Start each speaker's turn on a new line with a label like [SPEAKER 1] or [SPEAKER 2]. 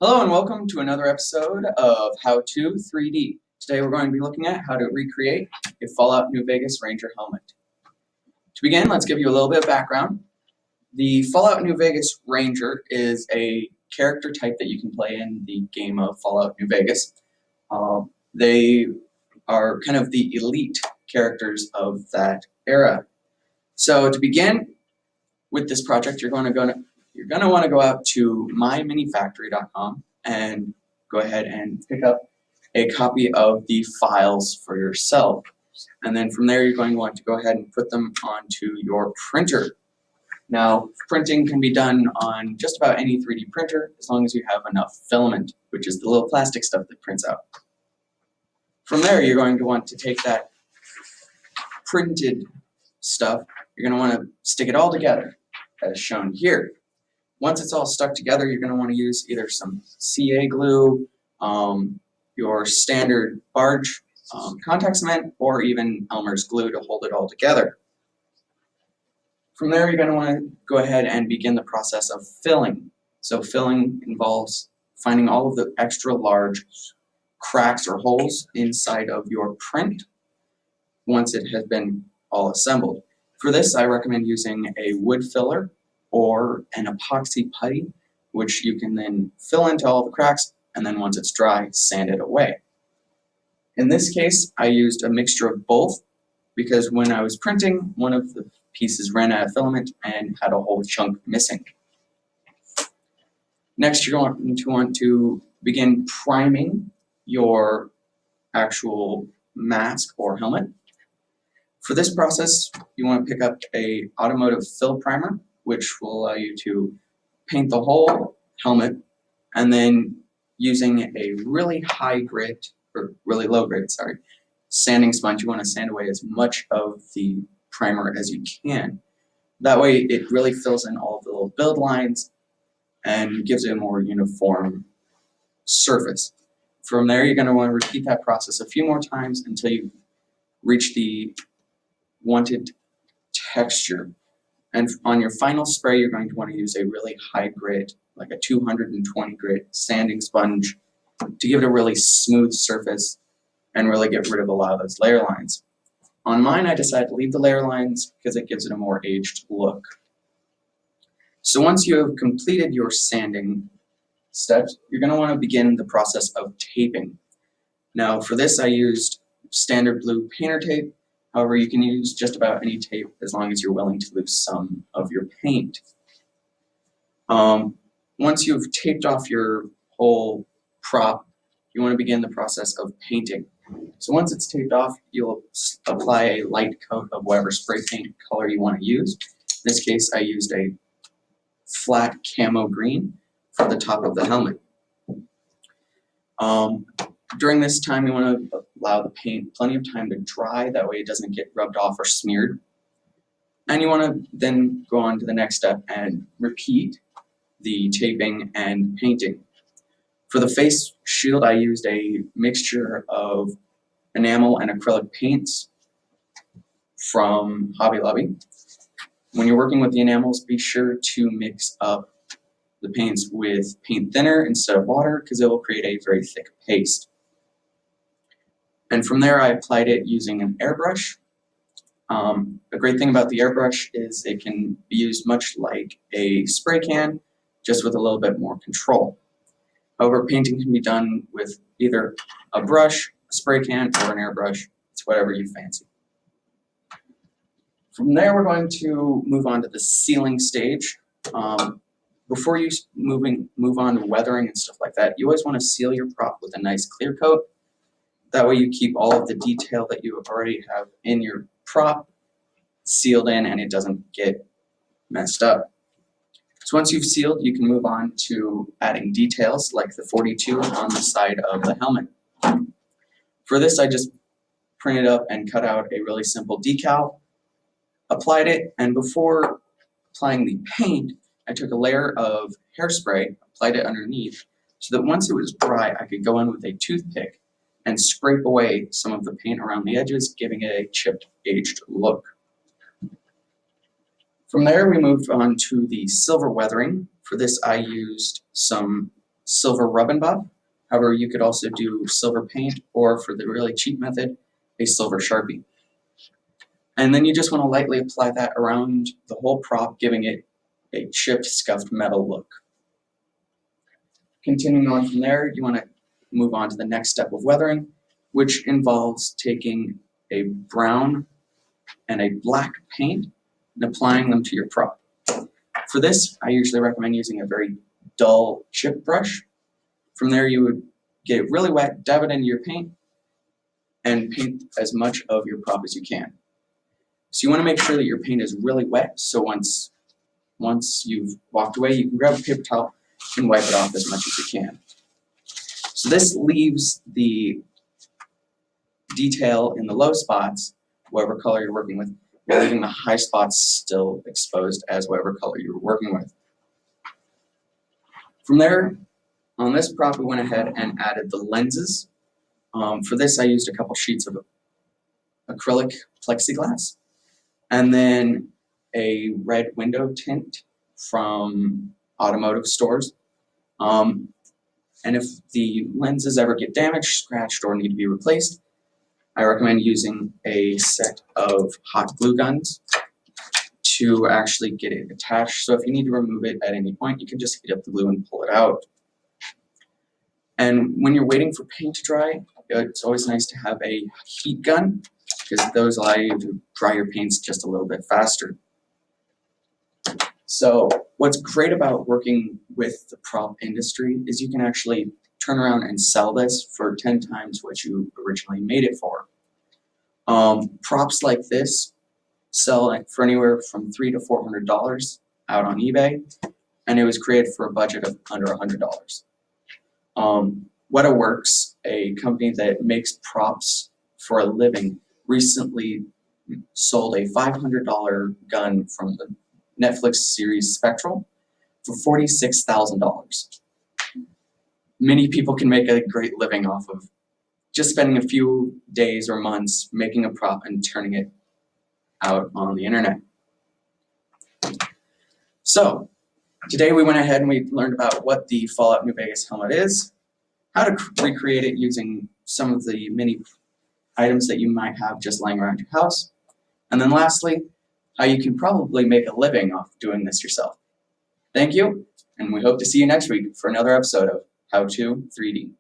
[SPEAKER 1] Hello and welcome to another episode of How to 3D. Today we're going to be looking at how to recreate a Fallout New Vegas Ranger helmet. To begin, let's give you a little bit of background. The Fallout New Vegas Ranger is a character type that you can play in the game of Fallout New Vegas. They are kind of the elite characters of that era. So to begin with this project, you're going to want to go out to myminifactory.com and go ahead and pick up a copy of the files for yourself. And then from there, you're going to want to go ahead and put them onto your printer. Now, printing can be done on just about any 3D printer as long as you have enough filament, which is the little plastic stuff that prints out. From there, you're going to want to take that printed stuff, you're going to want to stick it all together, as shown here. Once it's all stuck together, you're going to want to use either some CA glue, your standard barge contact cement, or even Elmer's glue to hold it all together. From there, you're going to want to go ahead and begin the process of filling. So filling involves finding all of the extra large cracks or holes inside of your print once it has been all assembled. For this, I recommend using a wood filler or an epoxy putty, which you can then fill into all the cracks, and then once it's dry, sand it away. In this case, I used a mixture of both because when I was printing, one of the pieces ran out of filament and had a whole chunk missing. Next, you're going to want to begin priming your actual mask or helmet. For this process, you want to pick up a automotive fill primer, which will allow you to paint the whole helmet, and then using a really high grit, or really low grit, sanding sponge, you want to sand away as much of the primer as you can. That way it really fills in all of the little build lines and gives it a more uniform surface. From there, you're going to want to repeat that process a few more times until you reach the wanted texture. And on your final spray, you're going to want to use a really high grit, like a 220 grit sanding sponge to give it a really smooth surface and really get rid of a lot of those layer lines. On mine, I decided to leave the layer lines because it gives it a more aged look. So once you have completed your sanding steps, you're going to want to begin the process of taping. Now for this, I used standard blue painter tape. However, you can use just about any tape as long as you're willing to lose some of your paint. Once you've taped off your whole prop, you want to begin the process of painting. So once it's taped off, you'll apply a light coat of whatever spray paint color you want to use. In this case, I used a flat camo green for the top of the helmet. During this time, you want to allow the paint plenty of time to dry, that way it doesn't get rubbed off or smeared. And you want to then go on to the next step and repeat the taping and painting. For the face shield, I used a mixture of enamel and acrylic paints from Hobby Lobby. When you're working with the enamels, be sure to mix up the paints with paint thinner instead of water because it will create a very thick paste. And from there, I applied it using an airbrush. A great thing about the airbrush is it can be used much like a spray can, just with a little bit more control. However, painting can be done with either a brush, a spray can, or an airbrush. It's whatever you fancy. From there, we're going to move on to the sealing stage. Before you move on to weathering and stuff like that, you always want to seal your prop with a nice clear coat. That way you keep all of the detail that you already have in your prop sealed in and it doesn't get messed up. So once you've sealed, you can move on to adding details like the 42 on the side of the helmet. For this, I just printed up and cut out a really simple decal, applied it, and before applying the paint, I took a layer of hairspray, applied it underneath, so that once it was dry, I could go in with a toothpick and scrape away some of the paint around the edges, giving it a chipped, aged look. From there, we moved on to the silver weathering. For this, I used some silver rub and buff. However, you could also do silver paint, or for the really cheap method, a silver Sharpie. And then you just want to lightly apply that around the whole prop, giving it a chipped, scuffed metal look. Continuing on from there, you want to move on to the next step of weathering, which involves taking a brown and a black paint and applying them to your prop. For this, I usually recommend using a very dull chip brush. From there, you would get it really wet, dab it into your paint, and paint as much of your prop as you can. So you want to make sure that your paint is really wet, so once you've walked away, you can grab a paper towel and wipe it off as much as you can. So this leaves the detail in the low spots, whatever color you're working with, while leaving the high spots still exposed as whatever color you're working with. From there, on this prop, we went ahead and added the lenses. For this, I used a couple sheets of acrylic plexiglass, and then a red window tint from automotive stores. And if the lenses ever get damaged, scratched, or need to be replaced, I recommend using a set of hot glue guns to actually get it attached. So if you need to remove it at any point, you can just heat up the glue and pull it out. And when you're waiting for paint to dry, it's always nice to have a heat gun, because those allow you to dry your paints just a little bit faster. So what's great about working with the prop industry is you can actually turn around and sell this for 10 times what you originally made it for. Props like this sell for anywhere from $300 to $400 out on eBay, and it was created for a budget of under $100. Wetaworks, a company that makes props for a living, recently sold a $500 gun from the Netflix series Spectral for $46,000. Many people can make a great living off of just spending a few days or months making a prop and turning it out on the internet. So today we went ahead and we learned about what the Fallout New Vegas helmet is, how to recreate it using some of the many items that you might have just laying around your house, and then lastly, how you can probably make a living off doing this yourself. Thank you, and we hope to see you next week for another episode of How to 3D.